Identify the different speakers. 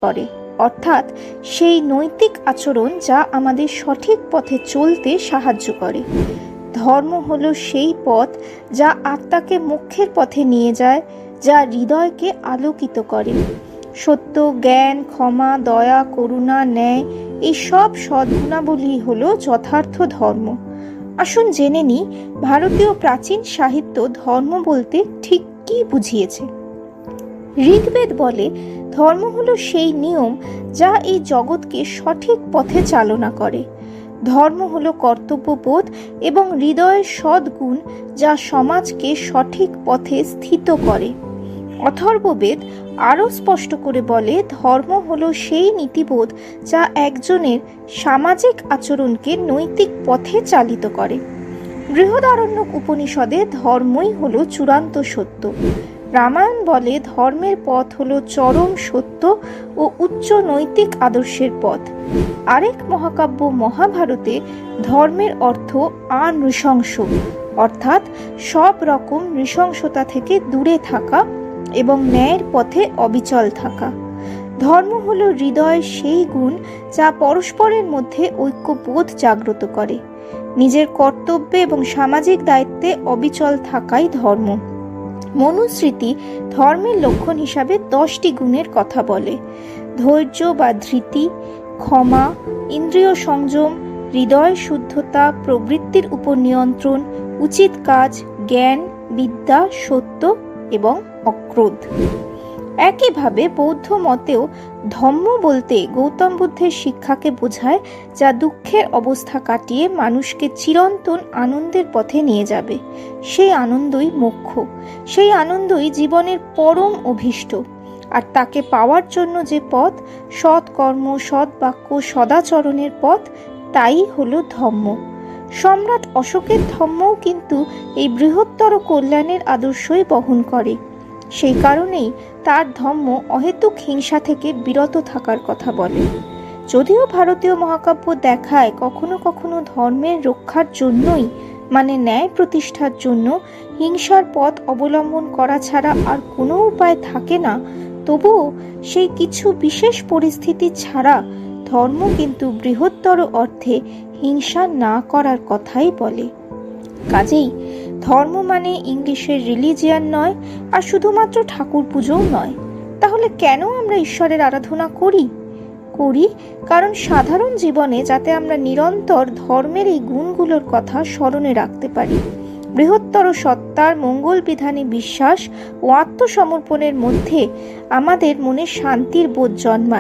Speaker 1: করে, অর্থাৎ সেই নৈতিক আচরণ যা আমাদের সঠিক পথে চলতে সাহায্য করে। ধর্ম হলো সেই পথ যা আত্মাকে মোক্ষের পথে নিয়ে যায়, যা হৃদয়কে আলোকিত করে। সত্য, জ্ঞান, ক্ষমা, দয়া, করুণা, ন্যায় এই সব সদ্গুণাবলী হলো যথার্থ ধর্ম। আসুন জেনে নিই ভারতীয় প্রাচীন সাহিত্য ধর্ম বলতে ঠিক কী বুঝিয়েছে। ঋগ্বেদ বলে ধর্ম হলো সেই নিয়ম যা এই জগৎকে সঠিক পথে চালনা করে। ধর্ম হলো কর্তব্যবোধ এবং হৃদয়ের সদ্গুণ যা সমাজকে সঠিক পথে স্থিত করে। অথর্ববেদ আরও স্পষ্ট করে বলে ধর্ম হলো সেই নীতিবোধ যা একজনের সামাজিক আচরণকে নৈতিক পথে চালিত করে। বৃহদারণ্যক উপনিষদে ধর্মই হলো চূড়ান্ত সত্য। রামায়ণ বলে ধর্মের পথ হলো চরম সত্য ও উচ্চ নৈতিক আদর্শের পথ। আরেক মহাকাব্য মহাভারতে ধর্মের অর্থ নৃশংস, অর্থাৎ সব রকম নৃশংসতা থেকে দূরে থাকা এবং ন্যায়ের পথে অবিচল থাকা। ধর্ম হলো হৃদয়ের সেই গুণ যা পরস্পরের মধ্যে ঐক্যবোধ জাগ্রত করে। নিজের কর্তব্যে এবং সামাজিক দায়িত্বে অবিচল থাকাই ধর্ম। মনুস্মৃতি ধর্মের লক্ষণ হিসাবে 10টি গুণের কথা বলে। ধৈর্য বা ধৃতি, ক্ষমা, ইন্দ্রিয় সংযম, হৃদয় শুদ্ধতা, প্রবৃত্তির উপর নিয়ন্ত্রণ, উচিত কাজ, জ্ঞান, বিদ্যা, সত্য এবং অক্রোধ। একইভাবে বৌদ্ধ মতেও ধম্ম বলতে গৌতম বুদ্ধের শিক্ষাকে বোঝায়, যা দুঃখের অবস্থা কাটিয়ে মানুষকে চিরন্তন আনন্দের পথে নিয়ে যাবে। সেই আনন্দই মোক্ষ, সেই আনন্দই জীবনের পরম অভীষ্ট। আর তাকে পাওয়ার জন্য যে পথ, সৎ কর্ম, সৎ বাক্য, সদাচরণের পথ, তাই হলো ধম্ম। সম্রাট অশোকের ধম্মও কিন্তু এই বৃহত্তর কল্যাণের আদর্শই বহন করে। সেই কারণেই তার ধম্ম অহেতুক হিংসা থেকে বিরত থাকার কথা বলে। যদিও ভারতীয় মহাকাব্য দেখায় কখনো কখনো ধর্মের রক্ষার জন্যই, মানে ন্যায় প্রতিষ্ঠার জন্য হিংসার পথ অবলম্বন করা ছাড়া আর কোনো উপায় থাকে না, তবুও সেই কিছু বিশেষ পরিস্থিতি ছাড়া ধর্ম কিন্তু বৃহত্তর অর্থে হিংসা না করার কথাই বলে। কাজেই ধর্ম মানে ইংলিশের রিলিজিয়ান নয়, আর শুধুমাত্র ঠাকুর পুজোও নয়। তাহলে কেন আমরা ঈশ্বরের আরাধনা করি? কারণ সাধারণ জীবনে যাতে আমরা নিরন্তর ধর্মের এই গুণগুলোর কথা স্মরণে রাখতে পারি। বৃহত্তর সত্তার মঙ্গল বিধানে বিশ্বাস ও আত্মসমর্পণের মধ্যে আমাদের মনে শান্তির বোধ জন্মায়।